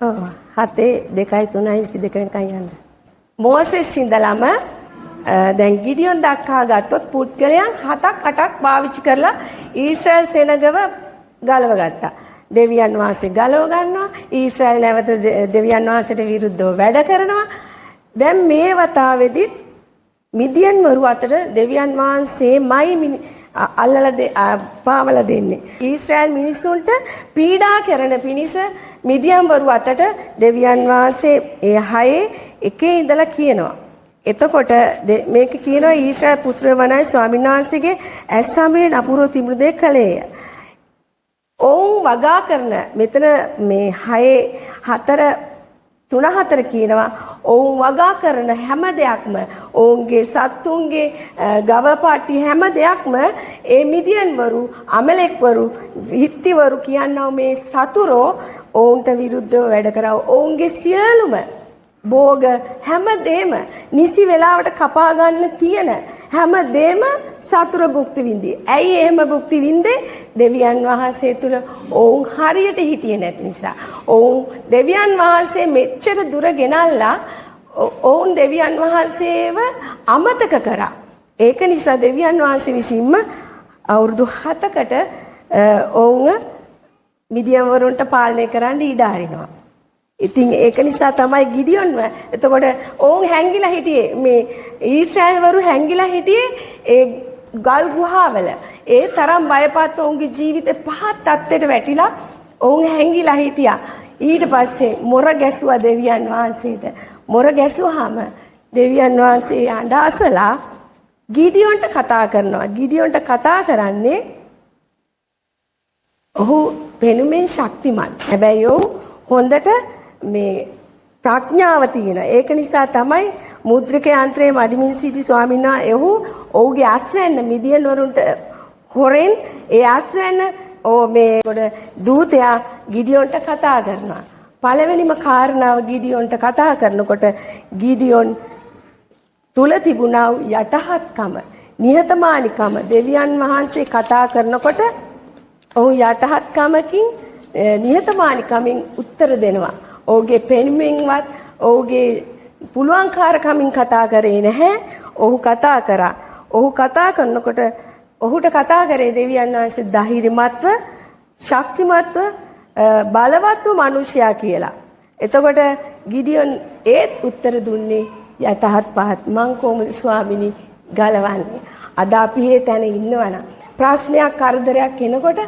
ඔව් 7:02:22 වෙනකන් යන්න. මෝසෙස් ඉඳලම දැන් ගිඩියොන් දක්වා ගත්තොත් පුද්ගලයන් 7ක් 8ක් පාවිච්චි කරලා ඊශ්‍රායල් සෙනගව ගලව ගත්තා. දෙවියන් වහන්සේ ගලව ගන්නවා. ඊශ්‍රායල් නැවත දෙවියන් වහන්සේට විරුද්ධව වැඩ කරනවා. දැන් මේ වතාවේදීත් මිදියන් වරු අතර දෙවියන් වහන්සේමයි අල්ලලා පාවලා දෙන්නේ. ඊශ්‍රායල් මිනිසුන්ට පීඩා කරන පිණිස මිදියන් වරු අතට දෙවියන් වහන්සේ ඒ 6 එකේ ඉඳලා කියනවා. එතකොට මේක කියනවා ඊශ්‍රායල් පුත්‍රය වනයි ස්වාමීන් වහන්සේගේ ඇස් සමයෙන් අපූර්ව තිබුණු දේ කළේය. ඔවුන් වගා කරන මෙතන මේ 3-4 කියනවා ඔවුන් වගා කරන හැම දෙයක්ම ඔවුන්ගේ සත්තුන්ගේ ගවපාටි හැම දෙයක්ම ඒ මිදියන්වරු අමලෙක්වරු හිත්තිවරු කියනවා මේ සතුරෝ ඔවුන්ට විරුද්ධව වැඩ කරා. ඔවුන්ගේ සියලුම භෝග හැමදේම නිසි වෙලාවට කපා ගන්න තියෙන හැමදේම සතුර භුක්ති විඳි. ඇයි එහෙම භුක්ති විඳේ? දෙවියන් වහන්සේ තුල ඔවුන් හරියට හිටියේ නැති නිසා. ඔවුන් දෙවියන් වහන්සේ මෙච්චර දුර ගෙනල්ලා ඔවුන් දෙවියන් වහන්සේව අමතක කරා. ඒක නිසා දෙවියන් වහන්සේ විසින්ම අවුරුදු 7කට ඔවුන් මිදියන් වරුන්ට පාලනය කරන්න ඉඩ හරිනවා. ඉතින් ඒක නිසා තමයි ගිඩියොන්ව එතකොට ඔවුන් හැංගිලා හිටියේ මේ ඊශ්‍රායල් වරු හැංගිලා හිටියේ ඒ ගල් ගුහාවල. ඒ තරම් බයපත් ඔවුන්ගේ ජීවිතේ පහත් තත්ත්වයට වැටිලා ඔවුන් හැංගිලා හිටියා. ඊට පස්සේ මොර ගැසුවා දෙවියන් වහන්සේට. මොර ගැසුවාම දෙවියන් වහන්සේ අඬ අසලා ගිඩියොන්ට කතා කරනවා. ගිඩියොන්ට කතා කරන්නේ ඔහු පෙනුමෙන් ශක්තිමත්. හැබැයි ඔහු හොඳට මේ ප්‍රඥාව තියෙන. ඒක නිසා තමයි මුද්‍රික යන්ත්‍රයේ මඩමින් සිටි ස්වාමීන් වහන්සේ ඔහුගේ අස්වැන්න මිදියන් වරුන්ට හොරෙන් ඒ අස්වැන්න මේ දූතයා ගිඩියොන්ට කතා කරනවා. පළවෙනිම කාරණාව ගිඩියොන්ට කතා කරනකොට ගිඩියොන් තුල තිබුණා යටහත්කම, නිහතමානිකම දෙවියන් වහන්සේ කතා කරනකොට ඔහු යටහත්කමකින් නිහතමානිකමින් උත්තර දෙනවා. ඔහුගේ පෙනුමෙන්වත් ඔහුගේ පුළුවන්කාරකමින් කතා කරේ නැහැ. ඔහු කතා කරා. ඔහු කතා කරනකොට ඔහුට කතා කරේ දෙවියන් වහන්සේ ධෛර්යමත්ව, ශක්තිමත්ව, බලවත්ව මිනිසයා කියලා. එතකොට ගිඩියොන් ඒත් උත්තර දුන්නේ යටහත් පහත්. මං කොහොමද ස්වාමිනී ගලවන්නේ? අද අපි මේ තැන ඉන්නවනම් ප්‍රශ්නයක් කරදරයක් එනකොට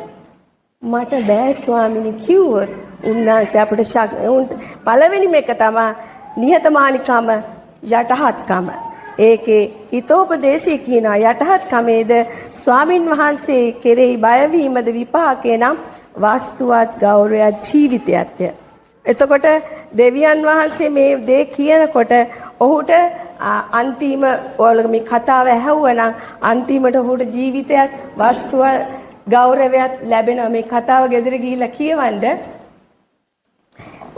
මට බෑ ස්වාමිනී කිව්වොත් උන්වහන්සේ අපිට පළවෙනිම එක තමයි නිහතමානිකම, යටහත්කම. ඒකේ හිතෝපදේශය කියන යටහත්කමේද ස්වාමින් වහන්සේ කෙරෙහි බයවීමද විපාකේ නම් වස්තුවත් ගෞරවයක් ජීවිතයත්ය. එතකොට දෙවියන් වහන්සේ මේ දේ කියනකොට ඔහුට අන්තිම ඔයාලගේ මේ කතාව ඇහුවනම් අන්තිමට ඔහුට ජීවිතයක් වස්තුව ගෞරවයක් ලැබෙනවා. මේ කතාව ගෙදර ගිහිල්ලා කියවන්න.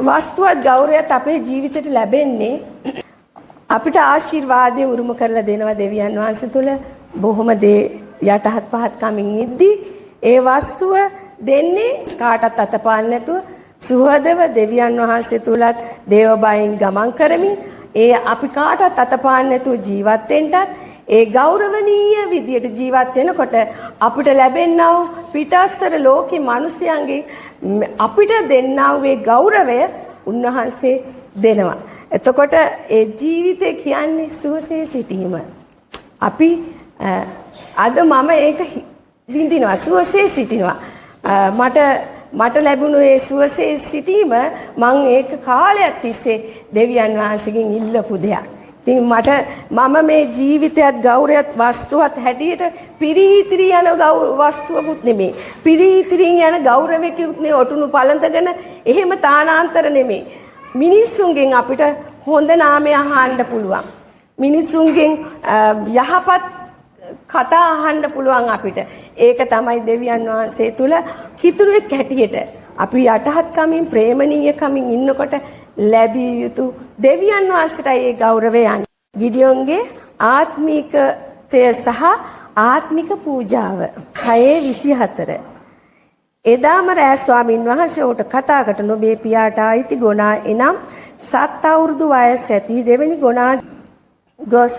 වස්තුවත් ගෞරවයක් අපේ ජීවිතේට ලැබෙන්නේ අපිට ආශිර්වාදය උරුම කරලා දෙනවා දෙවියන් වහන්සේ තුල. බොහොම දේ යටහත් පහත් කමින් ඉද්දි ඒ වස්තුව දෙන්නේ කාටවත් අතපාන්න නැතුව සුහදව දෙවියන් වහන්සේ තුලත් දේව බයෙන් ගමන් කරමින් ඒ අපි කාටවත් අතපාන්න නැතුව ජීවත් වෙන්නත් ඒ ගෞරවනීය විදියට ජීවත් වෙනකොට අපිට ලැබෙනා වූ පිටස්තර ලෝකේ මිනිසයන්ගේ අපිට දෙන්නා වූ ඒ ගෞරවය උන්වහන්සේ දෙනවා. එතකොට ඒ ජීවිතය කියන්නේ සුවසේ සිටීම. අපි අද මම ඒක විඳිනවා, සුවසේ සිටිනවා. මට ලැබුණු ඒ සුවසේ සිටීම මම ඒක කාලයක් තිස්සේ දෙවියන් වහන්සේගෙන් ඉල්ලපු දෙයක්. ඉතින් මම මේ ජීවිතයත් ගෞරවයත් වස්තුවත් හැටියට පිරිහිතිරි යන වස්තුවකුත් නෙමෙයි. පිරිහිතිරින් යන ගෞරවයකුත් නෙමෙයි. ඔටුනු පළඳගෙන එහෙම තානාන්තර නෙමෙයි. මිනිස්සුන්ගෙන් අපිට හොඳ නාමය අහන්න පුළුවන්. මිනිස්සුන්ගෙන් යහපත් කතා අහන්න පුළුවන් අපිට. ඒක තමයි දෙවියන් වහන්සේ තුල කිතුරුවෙක් හැටියට අපි යටහත්කමින් ප්‍රේමණීයකමින් ඉන්නකොට ලැබිය යුතු දෙවියන් වහන්සේටයි ඒ ගෞරවය යන්නේ. ගිඩියොන්ගේ ආත්මිකත්වය සහ ආත්මික පූජාව 6:24. එදාම රෑ ස්වාමින් වහන්සේ උට කතා කට නොබේ පියාට අයිති ගොනා එනම් 7 අවුරුදු වයස ඇති දෙවෙනි ගොනා ගොස්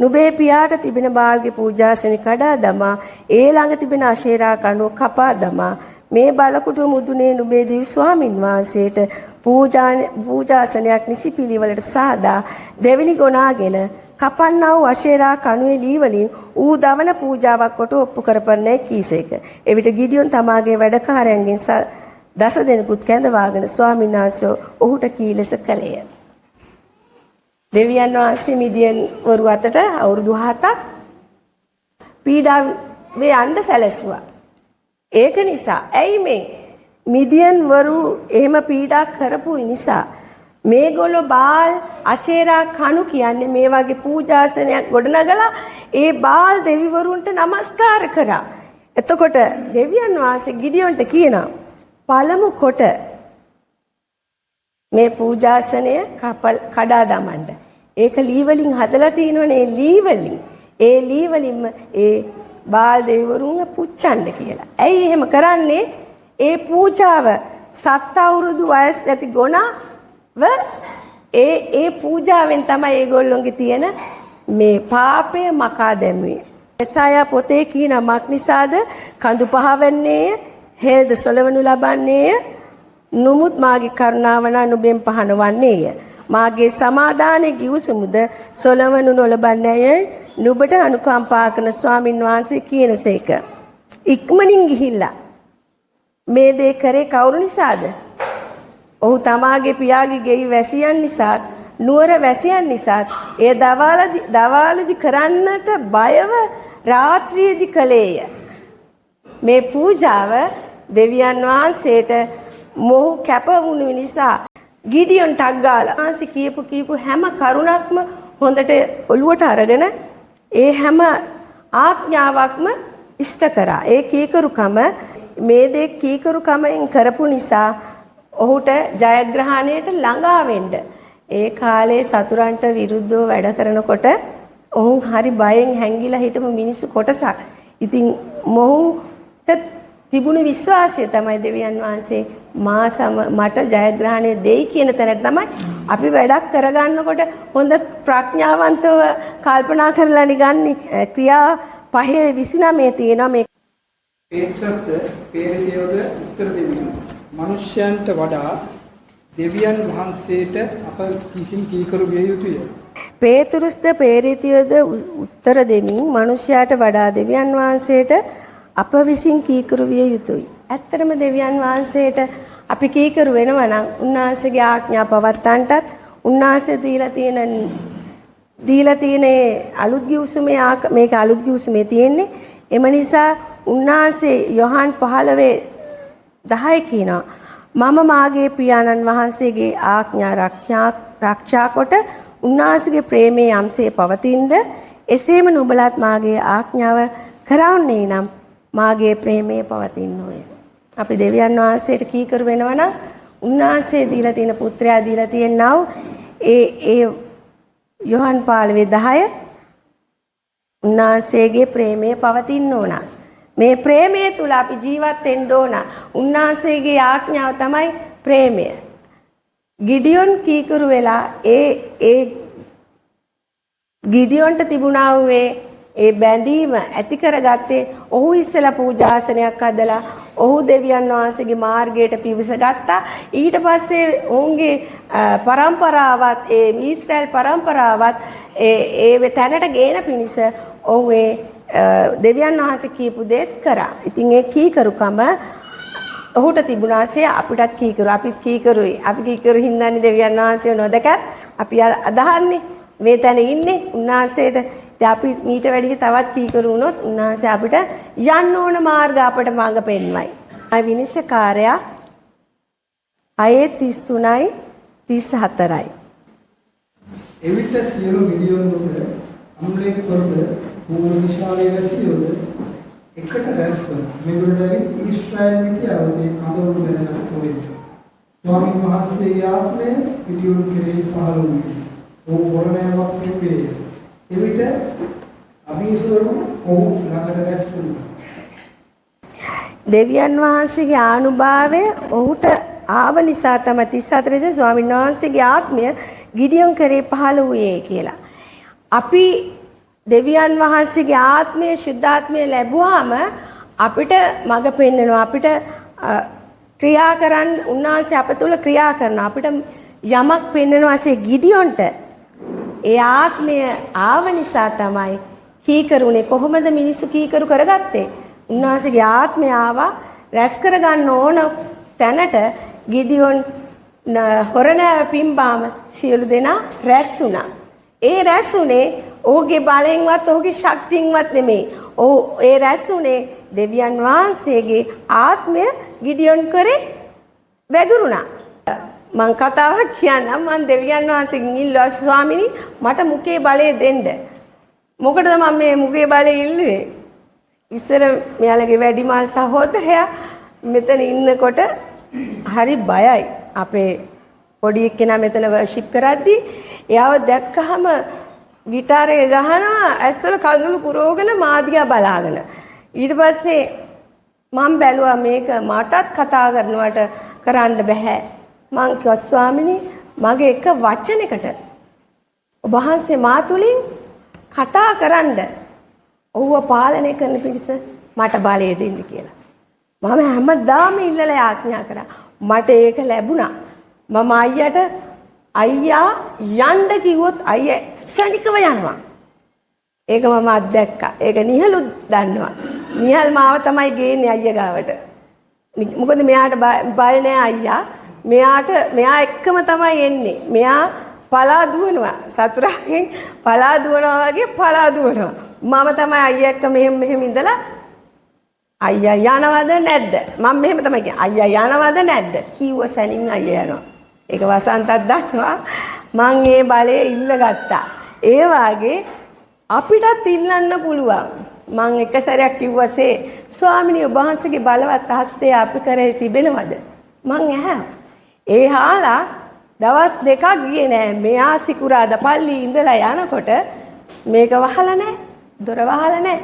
නුබේ පියාට තිබෙන බාල්ගේ පූජාසන කඩා දමා ඒ ළඟ තිබෙන අශේරා කණුව කපා දමා මේ බලකුටු මුදුනේ නුබේ දිව් ස්වාමින් වහන්සේට පූජාසනයක් නිසි පිළිවෙලට සාදා දෙවෙනි ගොනාගෙන කපන්නා වූ අශේරා කණුවේ ලී වලින් ඌ දවන පූජාවක් කොට ඔප්පු කරපන්නේ කීසේක. එවිට ගිඩියොන් තමාගේ වැඩකාරයන්ගෙන් දස දෙනෙකුත් කැඳවාගෙන ස්වාමීන් වහන්සේ ඔහුට කී ලෙස කළේය. දෙවියන් වහන්සේ මිදියන් වරු අතට අවුරුදු 7ක් පීඩාවේ යන්න සැලැස්සුවා. ඒක නිසා ඇයි මේ මිදියන් වරු එහෙම පීඩා කරපු නිසා මේගොල්ලෝ බාල් අශේරා කණු කියන්නේ මේ වගේ පූජාසනයක් ගොඩනගලා ඒ බාල් දෙවිවරුන්ට নমස්කාර කරා. එතකොට දෙවියන් වහන්සේ ගිඩියොන්ට කියනවා පළමු කොට මේ පූජාසනය කඩා දමන්න. ඒක ලී වලින් හදලා තියෙනවනේ ඒ ලී වලින්ම ඒ බාල් දෙවිවරුන්ව පුච්චන්න කියලා. ඇයි එහෙම කරන්නේ? ඒ පූජාව 7 අවුරුදු වයස ඇති ගොනාව ඒ පූජාවෙන් තමයි ඒගොල්ලොන්ගේ තියෙන මේ පාපය මකා දැමුවේ. එසායා පොතේ කියන මක් නිසාද කඳු පහවන්නේය, හෙල්ද සොලවනු ලබන්නේය. නුමුත් මාගේ කරුණාව නුඹෙන් පහනවන්නේය. මාගේ සමාදානයේ ගිවිසුමුද සොලවනු නොලබන්නේය. නුඹට අනුකම්පා කරන ස්වාමින් වහන්සේ කියනසේක. ඉක්මනින් ගිහිල්ලා මේ දේ කරේ කවුරු නිසාද? ඔහු තමාගේ පියාගේ ගෙයි වැසියන් නිසා, නුවර වැසියන් නිසා ඒ දවාලදි කරන්නට බයව රාත්‍රියේදී කළේය. මේ පූජාව දෙවියන් වහන්සේට මොහු කැප වුණු නිසා ගිඩියොන් ටක් ගාලා වහන්සේ කියපු හැම කරුණක්ම හොඳට ඔළුවට අරගෙන ඒ හැම ආඥාවක්ම ඉෂ්ට කරා. ඒ කීකරුකම මේ දේ කීකරුකමෙන් කරපු නිසා ඔහුට ජයග්‍රහණයට ළඟා වෙන්න. ඒ කාලේ සතුරන්ට විරුද්ධව වැඩ කරනකොට ඔවුන් හරි බයෙන් හැංගිලා හිටපු මිනිස්සු කොටසක්. ඉතින් මොහුට තිබුණු විශ්වාසය තමයි දෙවියන් වහන්සේ මට ජයග්‍රහණය දෙයි කියන තැනට තමයි අපි වැඩක් කරගන්නකොට හොඳ ප්‍රඥාවන්තව කල්පනා කරලා නිගන්නේ ක්‍රියා 5:29 තියෙනවා මේ පේත්‍රස්ත පේරිතයෝද උත්තර දෙමින් මනුෂ්‍යයන්ට වඩා දෙවියන් වහන්සේට අප කිසිම කීකරු විය යුතුය. පේතුරුස්ද පේරිතයෝද උත්තර දෙමින් මනුෂ්‍යයාට වඩා දෙවියන් වහන්සේට අප විසින් කීකරු විය යුතුයි. ඇත්තටම දෙවියන් වහන්සේට අපි කීකරු වෙනවා නම් උන්වහන්සේගේ ආඥා පවත්තන්ටත් උන්වහන්සේ දීලා තියෙන අලුත් ගිවිසුමේ මේක අලුත් ගිවිසුමේ තියෙන්නේ. එම නිසා උන්වහන්සේ යොහන් 15:10 කියනවා මම මාගේ පියාණන් වහන්සේගේ ආඥා ආරක්ෂා කොට උන්වහන්සේගේ ප්‍රේමයේ යම්සේ පවතිනද එසේම නුඹලත් මාගේ ආඥාව කරවන්නේ නම් මාගේ ප්‍රේමයේ පවතිනෝය. අපි දෙවියන් වහන්සේට කීකරු වෙනවා නම් උන්වහන්සේ දීලා තියෙන පුත්‍රයා දීලා තියෙනව ඒ යොහන් 15:10 උන්වහන්සේගේ ප්‍රේමයේ පවතින්න ඕන. මේ ප්‍රේමය තුල අපි ජීවත් වෙන්න ඕන. උන්වහන්සේගේ ආඥාව තමයි ප්‍රේමය. ගිඩියොන් කීකරු වෙලා ඒ ගිඩියොන්ට තිබුණා වූ ඒ බැඳීම ඇති කරගත්තේ ඔහු ඉස්සලා පූජාසනයක් හදලා ඔහු දෙවියන් වහන්සේගේ මාර්ගයට පිවිසගත්තා. ඊට පස්සේ ඔවුන්ගේ પરම්පරාවත් ඒ ඊශ්‍රායල් પરම්පරාවත් ඒ තැනට ගේන පිණිස ඔහු දෙවියන් වහන්සේ කියපු දේත් කරා. ඉතින් ඒ කීකරුකම ඔහුට තිබුණාසේ අපිටත් කීකරු. අපිත් කීකරුයි. අපි කීකරු හින්දානේ දෙවියන් වහන්සේ නොදකත් අපි අදහන්නේ මේ තැන ඉන්නේ උන්වහන්සේට. අපි මීට වැඩිය තවත් කීකරු වුණොත් උන්වහන්සේ අපිට යන්න ඕන මාර්ග අපට මඟ පෙන්වයි. විනිශ්චයකාරයා 6:33යි 34යි. එවිට සියලු මිලියන වල අම්ලේක කරද පූර්ව විශ්වාසයේ වැසියෝද එකට රැස් වුණා. මේගොල්ලෝ ඊශ්‍රායල් මිත්‍යාවදී කඳවුරු වෙනකට තෝරේ. ස්වාමීන් වහන්සේගේ ආත්මය පිටියුරු කෙරෙහි පහළ වුණේ. ਉਹ වරණයක් පිපේ. එවිට අභිසවරු ඔහු ළඟට රැස් වුණා. දෙවියන් වහන්සේගේ ආනුභාවය ඔහුට ආව නිසා තමයි 34 ස්වාමීන් වහන්සේගේ ආත්මය ගිඩියොන් කරේ පහළ වූයේ කියලා. අපි දෙවියන් වහන්සේගේ ආත්මය ශුද්ධාත්මය ලැබුවාම අපිට මඟ පෙන්වනවා අපිට ක්‍රියා කරන්න උන්වහන්සේ අප තුළ ක්‍රියා කරනවා අපිට යමක් පෙන්වනවාසේ ගිඩියොන්ට ඒ ආත්මය ආව නිසා තමයි කීකරුනේ කොහොමද මිනිස්සු කීකරු කරගත්තේ උන්වහන්සේගේ ආත්මය ආවා රැස් කරගන්න ඕන තැනට ගිඩියොන් හොරණෑව පිම්බාම සියලු දෙනා රැස් වුණා. ඒ රැස් උනේ ඔහුගේ බලයෙන්වත් ඔහුගේ ශක්තියෙන්වත් නෙමෙයි. ඒ රැස් උනේ දෙවියන් වහන්සේගේ ආත්මය ගිඩියොන් කරේ වැගුරුණා. මං කතාවක් කියන්නම් මං දෙවියන් වහන්සේගෙන් ඉල්ලුවා ස්වාමිනී මට මුකේ බලය දෙන්න. මොකටද මම මේ මුකේ බලය ඉල්ලුවේ? ඉස්සර මෙයාලගේ වැඩිමල් සහෝදරයා මෙතන ඉන්නකොට හරි බයයි. අපේ පොඩි එක්කෙනා මෙතන වර්ෂිප් කරද්දී එයාව දැක්කහම ගිටාරය ගහනවා ඇස්වල කඳුළු පුරවගෙන මාදියා බලාගෙන. ඊට පස්සේ මම බැලුවා මේක මටත් කතා කරනවට කරන්න බෑ. මං කිව්වා ස්වාමිනී මගේ එක වචනයකට ඔබ වහන්සේ මා තුලින් කතා කරන්න ඔහුව පාලනය කරන පිණිස මට බලය දෙන්න කියලා. මම හැමදාම ඉල්ලලා යාඥා කරා. මට ඒක ලැබුණා. මම අයියා යන්න කිව්වොත් අයියා සනිකව යනවා. ඒක මම අත්දැක්කා. ඒක නිහලුත් දන්නවා. නිහල් මාව තමයි ගේන්නේ අයියා ගාවට. මොකද මෙයාට බය නෑ අයියා. මෙයා එක්කම තමයි එන්නේ. මෙයා පලා දුවනවා. සතුරාගෙන් පලා දුවනවා වගේ පලා දුවනවා. මම තමයි අයියා එක්ක මෙහෙම ඉඳලා අයියා යනවද නැද්ද? මම මෙහෙම තමයි කියන්නේ. අයියා යනවද නැද්ද? කිව්ව සැනින් අයියා යනවා. ඒක වසන්තත් දන්නවා. මං ඒ බලය ඉල්ලගත්තා. ඒ වාගේ අපිටත් ඉල්ලන්න පුළුවන්. මං එක සැරයක් කිව්වසේ ස්වාමිනී ඔබ වහන්සේගේ බලවත් හස්තය අපි කරේ තිබෙනවද? මං ඇහුවා. ඒ හාලා දවස් දෙකක් ගියේ නෑ. මෙයා සිකුරාදා පල්ලි ඉඳලා යනකොට මේක වහලා නෑ. දොර වහලා නෑ.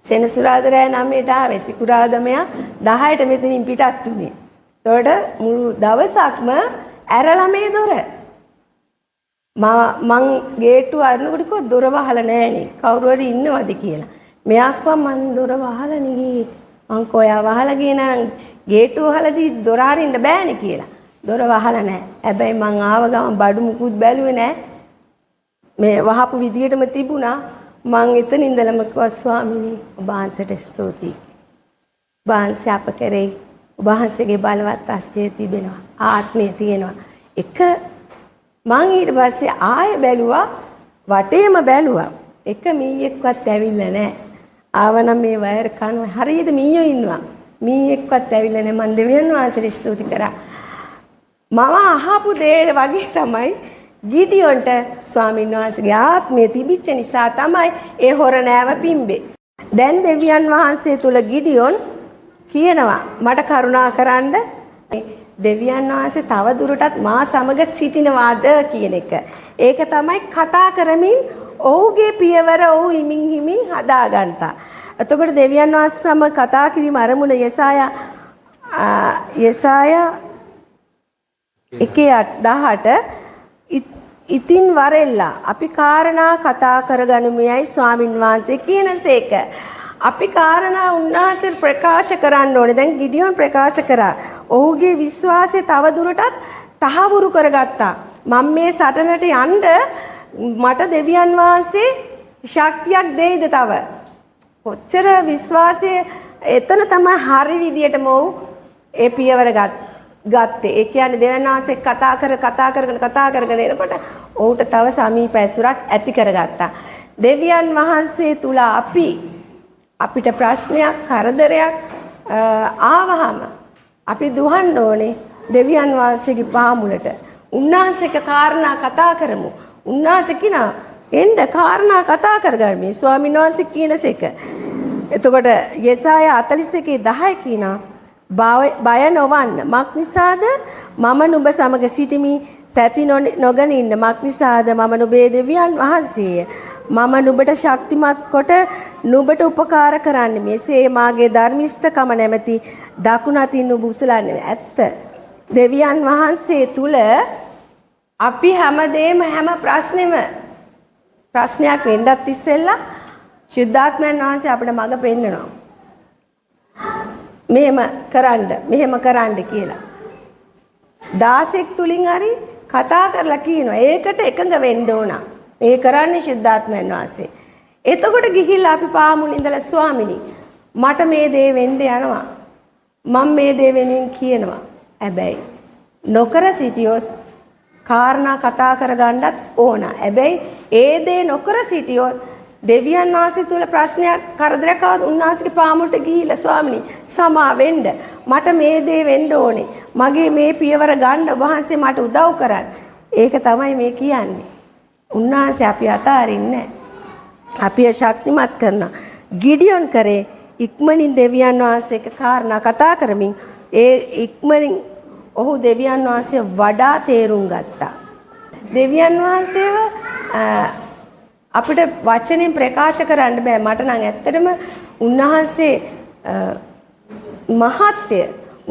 සෙනසුරාදා රෑ 9ට ආවේ. සිකුරාදා මෙයා 10ට මෙතනින් පිටත් වුණේ. එතකොට මුළු දවසක්ම ඇරලා මේ දොර. මං ගේට්ටුව අරනකොට කිව්වා දොර වහලා නෑනේ. කවුරු හරි ඉන්නවද කියලා. මෙයා කිව්වා මං දොර වහලා නෙගී. මං කොයා වහලා ගියේ නම් ගේට්ටුව වහලාදී දොර අරින්න බෑනේ කියලා. දොර වහලා නෑ. හැබැයි මං ආව ගමන් බඩු මුකුත් බැලුවේ නෑ. මේ වහපු විදියටම තිබුණා. මං එතන ඉඳලම කිව්වා ස්වාමිනී ඔබ වහන්සේට ස්තුතියි. ඔබ වහන්සේ අප කරේ ඔබ වහන්සේගේ බලවත් හස්තය තිබෙනවා. ආත්මය තියෙනවා. එක මං ඊට පස්සේ ආයෙ බැලුවා වටේම බැලුවා. එක මීයෙක්වත් ඇවිල්ලා නැහැ. ආවනම් මේ වයර් කන හරියට මීයෝ ඉන්නවා. මීයෙක්වත් ඇවිල්ලා නැහැ. මං දෙවියන් වහන්සේට ස්තුති කරා. මම අහපු දේ වගේ තමයි ගිඩියොන්ට ස්වාමීන් වහන්සේගේ ආත්මය තිබිච්ච නිසා තමයි ඒ හොර නෑව පිම්බේ. දැන් දෙවියන් වහන්සේ තුල ගිඩියොන් කියනවා මට කරුණා කරන්න දෙවියන් වහන්සේ තව දුරටත් මා සමග සිටිනවාද කියන එක. ඒක තමයි කතා කරමින් ඔහුගේ පියවර ඔහු හිමින් හදාගන්තා. එතකොට දෙවියන් වහන්සේ සමග කතා කිරීම අරමුණ යෙසායා 1:18 ඉතින් වරෙල්ලා අපි කාරණා කතා කරගනිමුයයි ස්වාමින් වහන්සේ කියනසේක. අපි කාරණා උන්වහන්සේ ප්‍රකාශ කරන්න ඕනේ. දැන් ගිඩියොන් ප්‍රකාශ කරා. ඔහුගේ විශ්වාසය තව දුරටත් තහවුරු කරගත්තා. මම මේ සටනට යන්න මට දෙවියන් වහන්සේ ශක්තියක් දෙයිද තව. කොච්චර විශ්වාසය එතන තමයි හරි විදියටම ඔහු ඒ පියවර ගත්තේ. ඒ කියන්නේ දෙවියන් වහන්සේ කතා කරගෙන එනකොට ඔහුට තව සමීප ඇසුරක් ඇති කරගත්තා. දෙවියන් වහන්සේ තුල අපිට ප්‍රශ්නයක් කරදරයක් ආවහම අපි දුහන්න ඕනේ දෙවියන් වහන්සේගේ පාමුලට. උන්වහන්සේක කාරණා කතා කරමු. උන්වහන්සේ කියනවා එන්න කාරණා කතා කරගන්න. ස්වාමීන් වහන්සේ කියනසේක. එතකොට යෙසායා 41:10 කියනවා බය නොවන්න. මක් නිසාද මම නුඹ සමග සිටිමි. තැති නොගෙන ඉන්න. මක් නිසාද මම නුඹේ දෙවියන් වහන්සේය. මම නුඹට ශක්තිමත් කොට නුඹට උපකාර කරන්නේ. මෙසේ මාගේ ධර්මිෂ්ඨකම නැමැති දකුණ අතින් නුඹ උසලන්නේ. ඇත්ත. දෙවියන් වහන්සේ තුල අපි හැමදේම හැම ප්‍රශ්නයක් වෙන්නත් ඉස්සෙල්ලා ශුද්ධාත්මයන් වහන්සේ අපිට මඟ පෙන්නනවා. මෙහෙම කරන්න කියලා. 16ක් තුලින් හරි කතා කරලා කියනවා. ඒකට එකඟ වෙන්න ඕන. ඒ කරන්නේ ශුද්ධාත්මයන් වහන්සේ. එතකොට ගිහිල්ලා අපි පාමුල ඉඳලා ස්වාමිනී මට මේ දේ වෙන්න යනවා. මම මේ දේ වෙනුවෙන් කියනවා. හැබැයි නොකර සිටියොත් කාරණා කතා කරගන්නත් ඕන. හැබැයි ඒ දේ නොකර සිටියොත් දෙවියන් වහන්සේ තුල ප්‍රශ්නයක් කරදරයක් ආවොත් උන්වහන්සේගේ පාමුලට ගිහිල්ලා ස්වාමිනී සමා වෙන්න මට මේ දේ වෙන්න ඕනේ. මගේ මේ පියවර ගන්න වහන්සේ මට උදව් කරන්න. ඒක තමයි මේ කියන්නේ. උන්වහන්සේ අපි අතාරින්නේ අපිව ශක්තිමත් කරනවා. ගිඩියොන් කරේ ඉක්මනින් දෙවියන් වහන්සේක කාරණා කතා කරමින් ඒ ඉක්මනින් ඔහු දෙවියන් වහන්සේ වඩා තේරුම් ගත්තා. දෙවියන් වහන්සේව අපිට වචනෙන් ප්‍රකාශ කරන්න බෑ. මට නම් ඇත්තටම උන්වහන්සේ මහත්ය,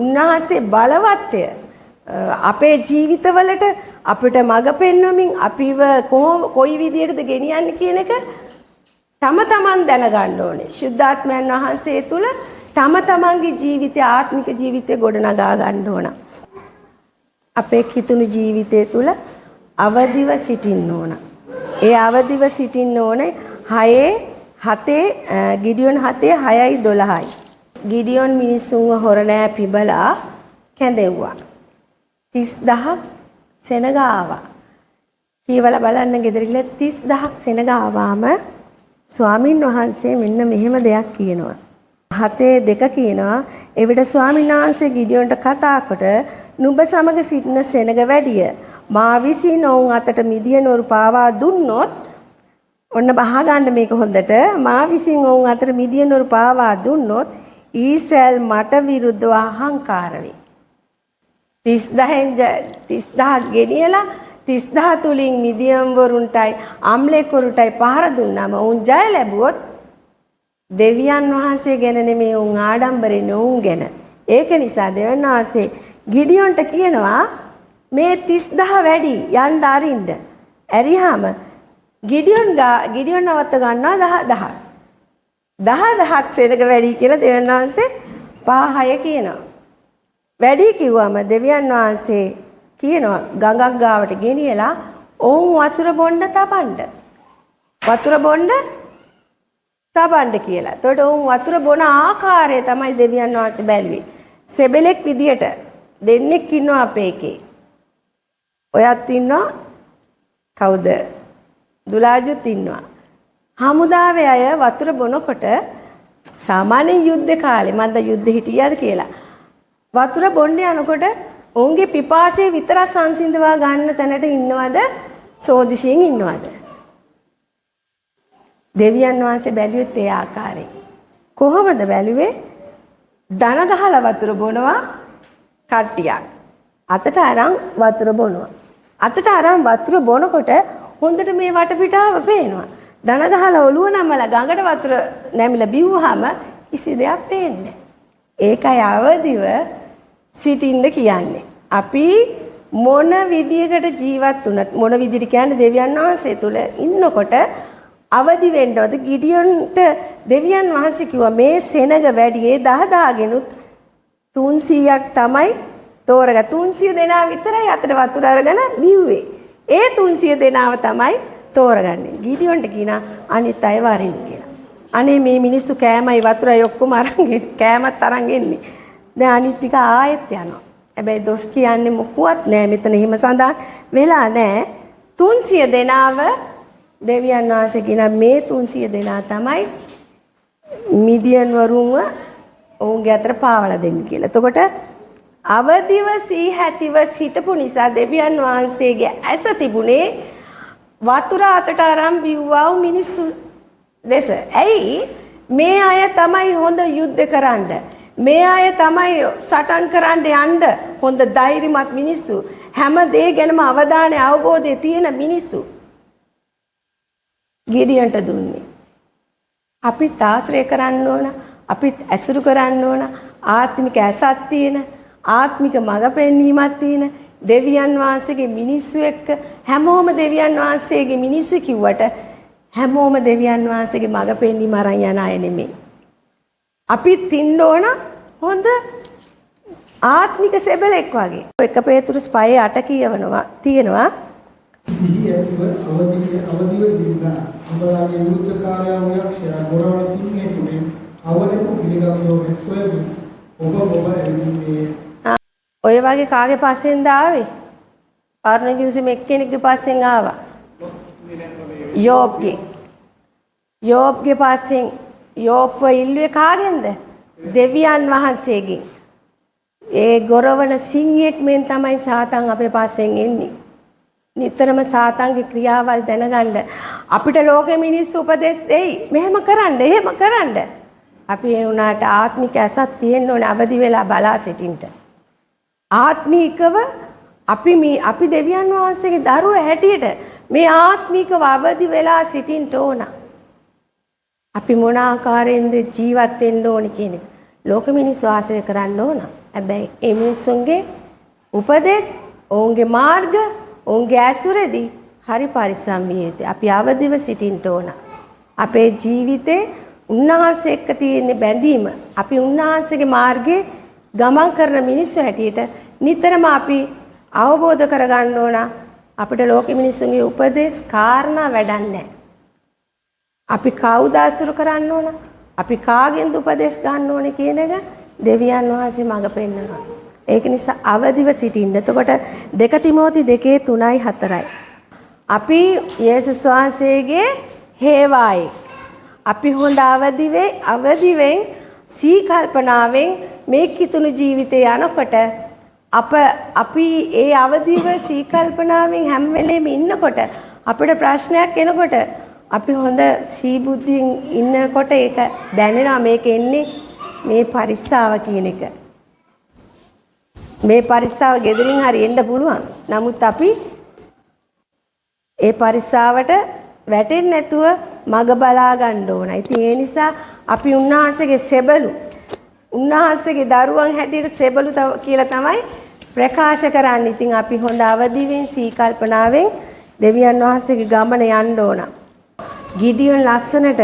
උන්වහන්සේ බලවත්ය. අපේ ජීවිතවලට අපිට මඟ පෙන්වමින් අපිව කොයි විදියටද ගෙනියන්නේ කියන එක තම තමන් දැනගන්න ඕනේ. ශුද්ධාත්මයන් වහන්සේ තුල තම තමන්ගේ ජීවිතය, ආත්මික ජීවිතය ගොඩනගා ගන්න ඕන. අපේ කිතුණු ජීවිතය තුල අවදිව සිටින්න ඕන. ඒ අවදිව සිටින්න ඕනේ 7 ගිඩියොන් 7:6-12යි. ගිඩියොන් මිනිසුන්ව හොරණෑ පිබලා කැඳෙව්වා. 30000ක් සෙනග ආවා. කීවල බලන්න ගෙදර ගිහලා 30000ක් සෙනග ආවාම ස්වාමින් වහන්සේ මෙන්න මෙහෙම දෙයක් කියනවා. 7:2 කියනවා එවිට ස්වාමීන් වහන්සේ ගිඩියොන්ට කතා කොට නුඹ සමග සිටින සෙනග වැඩිය. මා විසින් ඔවුන් අතට මිදියනවරු පාවා දුන්නොත් ඔන්න බහගන්න මේක හොඳට. මා විසින් ඔවුන් අතට මිදියනවරු පාවා දුන්නොත් ඊශ්‍රායල් මට විරුද්ධව අහංකාර වේ. 30000 ගෙනියලා 30000 තුලින් මිදියම් වරුන්ටයි අම්ලේකරුටයි පහර දුන්නාම ඔවුන් ජය ලැබුවොත් දෙවියන් වහන්සේ ගැන නෙමෙයි උන් ආඩම්බරේ නෝන් ගැන. ඒක නිසා දෙවියන් වහන්සේ ගිඩියොන්ට කියනවා මේ 30000 වැඩි යන්න අරින්න. ඇරියාම ගිඩියොන් නවත්ත ගන්නවා 10000. 10000ක් සෙනග වැඩි කියලා දෙවියන් වහන්සේ 5-6 කියනවා. වැඩි කිව්වම දෙවියන් වහන්සේ කියනවා ගඟක් ගාවට ගෙනියලා ඔවුන් වතුර බොන්න තබන්න. වතුර බොන්න තබන්න කියලා. එතකොට ඔවුන් වතුර බොන ආකාරය තමයි දෙවියන් වහන්සේ බැලුවේ. සෙබලෙක් විදියට දෙන්නෙක් ඉන්නවා අපේ එකේ. ඔයත් ඉන්නවා කවුද? දුලාජුත් ඉන්නවා. හමුදාවේ අය වතුර බොනකොට සාමාන්‍ය යුද්ධ කාලේ මන්ද යුද්ධ හිටියද කියලා. වතුර බොන්න යනකොට ඔවුන්ගේ පිපාසය විතරක් සංසිඳවා ගන්න තැනට ඉන්නවද? සෝදිසියෙන් ඉන්නවද? දෙවියන් වහන්සේ බැලුවෙත් ඒ ආකාරයෙන්. කොහොමද බැලුවේ? දන ගහලා වතුර බොනවා කට්ටියක්. අතට අරන් වතුර බොනවා. අතට අරන් වතුර බොනකොට හොඳට මේ වටපිටාව පේනවා. දන ගහලා ඔළුව නමලා ගඟට වතුර නැමිලා බිව්වහම කිසි දෙයක් පේන්නේ නැහැ. ඒකයි අවදිව සිටින්න කියන්නේ. අපි මොන විදියකට ජීවත් වුණත් මොන විදියට කියන්නේ දෙවියන් වහන්සේ තුල ඉන්නකොට අවදි වෙන්න ඕද. ගිඩියොන්ට දෙවියන් වහන්සේ කිව්වා මේ සෙනග වැඩි 10000 ගෙනුත් 300ක් තමයි තෝරගා. 300 දෙනා විතරයි අතට වතුර අරගෙන බිව්වේ. ඒ 300 දෙනාව තමයි තෝරගන්නේ. ගිඩියොන්ට කියනවා අනිත් අය වරින් කියලා. අනේ මේ මිනිස්සු කෑමයි වතුරයි ඔක්කොම අරන් කෑමත් අරන් එන්නේ. දැන් අනිත් ටික ආයෙත් යනවා. හැබැයි දොස් කියන්නේ මොකුවත් නෑ. මෙතන හිම සඳහන් වෙලා නෑ. 300 දෙනාව දෙවියන් වහන්සේ කියන මේ 300 දෙනා තමයි මිදියන් වරුන්ව ඔවුන්ගේ අතර පාවලා දෙන්න කියලා. එතකොට අවදිව සීහැතිව සිටපු නිසා දෙවියන් වහන්සේගේ ඇස තිබුණේ වතුර අතට අරන් බිව්වා වූ මිනිස්සු දෙස. ඇයි? මේ අය තමයි හොඳ යුද්ධ කරන්න. මේ අය තමයි සටන් කරන්න යන්න හොඳ ධෛර්යමත් මිනිස්සු. හැම දේ ගැනම අවධානය අවබෝධය තියෙන මිනිස්සු. ගිඩියන්ට දුන්නේ. අපිත් ආශ්‍රය කරන්න ඕන, අපිත් ඇසුරු කරන්න ඕන, ආත්මික ඇසක් තියෙන, ආත්මික මඟ පෙන්වීමක් තියෙන දෙවියන් වහන්සේගේ මිනිස්සු එක්ක හැමෝම දෙවියන් වහන්සේගේ මිනිස්සු කිව්වට හැමෝම දෙවියන් වහන්සේගේ මඟ පෙන්වීම අරන් යන අය නෙමෙයි. අපිත් ඉන්න ඕන හොඳ ආත්මික සෙබලෙක් වගේ. 1 පේතුරුස් 5:8 කියවනවා තියෙනවා. සිහි ඇතිව අවදිව දින්නා ඔබලාගේ යුද්ධකාරයා වයක්ෂය ගොරවන සිංහෙකුගෙන් අවලෙපු පිළිගම්යෝ සොයමින් ඔබ ඇවිදින්නේ. ඔය වගේ කාගේ පස්සෙන්ද ආවේ? පාරණකින්සෙම එක්කෙනෙක්ගේ පස්සෙන් ආවා. යෝබ්ගේ පස්සෙන් යෝබ්ව ඉල්ලුවේ කාගෙන්ද? දෙවියන් වහන්සේගෙන්. ඒ ගොරවන සිංහෙක් මෙන් තමයි සාතන් අපේ පස්සෙන් එන්නේ. නිතරම සාතන්ගේ ක්‍රියාවල් දැනගන්න අපිට ලෝකෙ මිනිස්සු උපදෙස් දෙයි. මෙහෙම කරන්න, එහෙම කරන්න. අපි ඒ උනාට ආත්මික ඇසක් තියෙන්න ඕනේ අවදි වෙලා බලා සිටින්න. ආත්මිකව අපි දෙවියන් වහන්සේගේ දරුවෝ හැටියට මේ ආත්මිකව අවදි වෙලා සිටින්න ඕන. අපි මොන ආකාරයෙන්ද ජීවත් වෙන්න ඕනි කියන එක ලෝක මිනිස්සු ආශ්‍රය කරන්න ඕන. හැබැයි මේ මිනිස්සුන්ගේ උපදෙස්, ඔවුන්ගේ මාර්ග, ඔවුන්ගේ ඇසුරේදී හරි පරිස්සම් විය යුතුයි. අපි අවදිව සිටින්න ඕන. අපේ ජීවිතේ උන්වහන්සේ එක්ක තියෙන බැඳීම, අපි උන්වහන්සේගේ මාර්ගයේ ගමන් කරන මිනිස්සු හැටියට නිතරම අපි අවබෝධ කරගන්න ඕන. අපිට ලෝක මිනිස්සුන්ගේ උපදේශ කාරණා වැඩක් නැහැ. අපි කවුද අසුරු කරන්න ඕන? අපි කාගෙන්ද උපදේශ ගන්න ඕනේ කියන එක දෙවියන් වහන්සේ මඟ පෙන්නනවා. ඒක නිසා අවදිව සිටින්න. එතකොට 2 තිමෝති 2:3-4. අපි යේසුස් වහන්සේගේ හේවායේ. අපි හොඳ අවදිවෙන් සීකල්පනාවෙන් මේ කිතුණු ජීවිතේ යනකොට අපි ඒ අවදිව සීකල්පනාවෙන් හැම වෙලේම ඉන්නකොට අපිට ප්‍රශ්නයක් එනකොට අපි හොඳ සීබුද්ධියෙන් ඉන්නකොට ඒක දැනෙනවා මේක එන්නේ මේ පරිස්සාව කියන එක. මේ පරිස්සාව ගෙදරින් හරි එන්න පුළුවන්. නමුත් අපි ඒ පරිස්සාවට වැටෙන්නේ නැතුව මග බලා ගන්න ඕන. ඉතින් ඒ නිසා අපි උන්වහන්සේගේ සෙබළු, උන්වහන්සේගේ දරුවන් හැටියට සෙබළු කියලා තමයි ප්‍රකාශ කරන්නේ. ඉතින් අපි හොඳ අවදිවෙන් සීකල්පනාවෙන් දෙවියන් වහන්සේගේ ගමන යන්න ඕන. ගිඩියන් ලස්සනට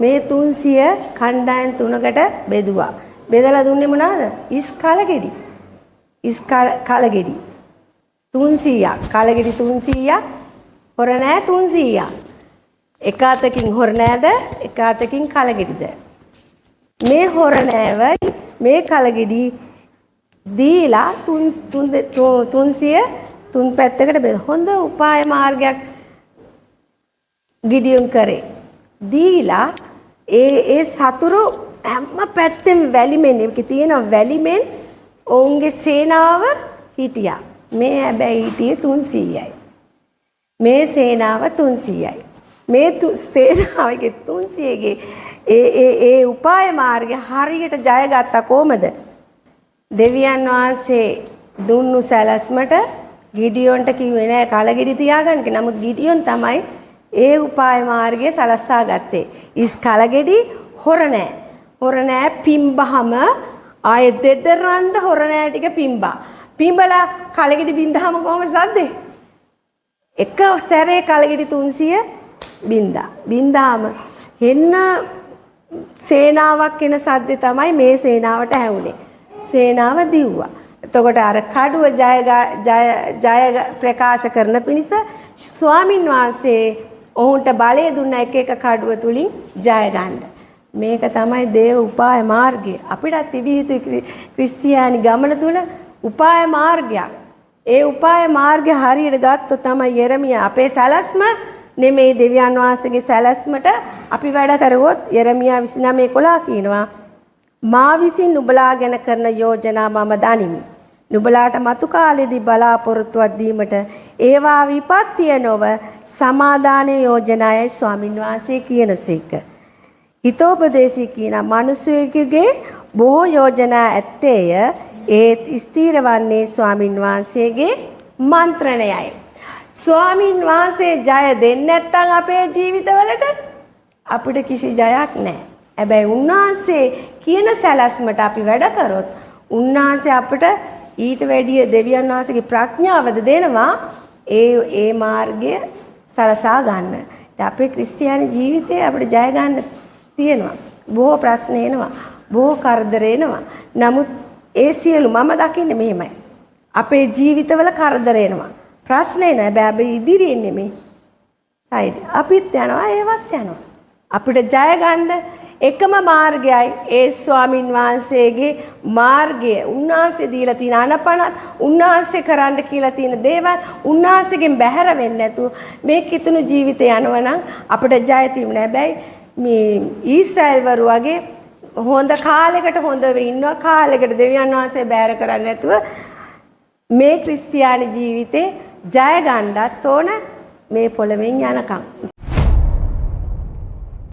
මේ 300 කණ්ඩායම් 3කට බෙදුවා. බෙදලා දුන්නේ මොනවාද? ඉස් කලගෙඩි. ඉස් කලගෙඩි 300ක්. කලගෙඩි 300ක්. හොර නෑ 300ක්. එක අතකින් හොර නෑද? එක අතකින් කලගෙඩිද? මේ හොර නෑවයි මේ කලගෙඩි දීලා 300 තුන් පැත්තකට බෙද. හොඳ උපාය මාර්ගයක් ගිඩියුම් කරේ. දීලා ඒ සතුරු හැම පැත්තෙන් වැලිමෙන් ඒකේ තියෙන වැලිමෙන් ඔවුන්ගේ සේනාව හිටියා. මේ හැබැයි හිටියේ 300යි. මේ සේනාව 300යි. මේ සේනාවගේ 300ගේ ඒ උපාය මාර්ගය හරියට ජයගත්තා කොහමද? දෙවියන් වහන්සේ දුන්නු සැලැස්මට ගිඩියොන්ට කිව්වේ නෑ කලගෙඩි තියාගන්න කියලා. නමුත් ගිඩියොන් තමයි ඒ උපාය මාර්ගය සලස්සා ගත්තේ. ඉස් කලගෙඩි හොර නෑ. හොර නෑ පිම්බහම ආයෙ දෙදරන්න හොර නෑ ටික පිම්බා. පිම්බලා කලගෙඩි බින්දාම කොහමද සද්දේ? එක සැරේ කලගෙඩි 300 බින්දා. බින්දාම එන්න සේනාවක් එන සද්දේ තමයි මේ සේනාවට ඇහුනේ. සේනාව දිව්වා. එතකොට අර කඩුව ජය ප්‍රකාශ කරන පිණිස ස්වාමින් වහන්සේ ඔවුන්ට බලය දුන්න එක කඩුව තුලින් ජය ගන්න. මේක තමයි දේව උපාය මාර්ගය. අපිටත් තිබිය යුතු ක්‍රිස්තියානි ගමන තුල උපාය මාර්ගයක්. ඒ උපාය මාර්ගය හරියට ගත්තොත් තමයි යෙරමියා අපේ සැලැස්ම නෙමෙයි දෙවියන් වහන්සේගේ සැලැස්මට අපි වැඩ කරුවොත් යෙරමියා 29:11 කියනවා මා විසින් නුඹලා ගැන කරන යෝජනා මම දනිමි. නුඹලාට මතු කාලෙදී බලාපොරොත්තුවක් දීමට ඒවා විපත්තිය නොව සමාදානයේ යෝජනායයි ස්වාමින් වහන්සේ කියනසේක. හිතෝපදේශී කියන මිනිසෙකුගේ බොහෝ යෝජනා ඇත්තේය. ඒත් ස්ථිර වන්නේ ස්වාමින් වහන්සේගේ මන්ත්‍රණයයි. ස්වාමින් වහන්සේ ජය දෙන්නේ නැත්නම් අපේ ජීවිතවලට අපිට කිසි ජයක් නැහැ. හැබැයි උන්වහන්සේ කියන සැලැස්මට අපි වැඩ කරොත් උන්වහන්සේ අපිට ඊට වැඩිය දෙවියන් වහන්සේගේ ප්‍රඥාවද දෙනවා ඒ මාර්ගය සලසා ගන්න. ඉතින් අපේ ක්‍රිස්තියානි ජීවිතේ අපිට ජය ගන්න තියෙනවා. බොහෝ ප්‍රශ්න එනවා. බොහෝ කරදර එනවා. නමුත් ඒ සියලු මම දකින්නේ මෙහෙමයි. අපේ ජීවිතවල කරදර එනවා. ප්‍රශ්න එනවා. හැබැයි අපි ඉදිරියෙන් නෙමෙයි. සයිඩ්. අපිත් යනවා ඒවත් යනවා. අපිට ජය ගන්න එකම මාර්ගයයි ඒ ස්වාමින් වහන්සේගේ මාර්ගය. උන්වහන්සේ දීලා තියෙන අනපනත් උන්වහන්සේ කරන්න කියලා තියෙන දේවල් උන්වහන්සේගෙන් බැහැර වෙන්නේ නැතුව මේ කිතුණු ජීවිතේ යනවනම් අපිට ජය තිබුණා. හැබැයි මේ ඊශ්‍රායල් වරු වගේ හොඳ කාලයකට හොඳව ඉන්නවා කාලයකට දෙවියන් වහන්සේ බැහැර කරන්නේ නැතුව මේ ක්‍රිස්තියානි ජීවිතේ ජය ගන්නත් ඕන මේ පොළවෙන් යනකම්.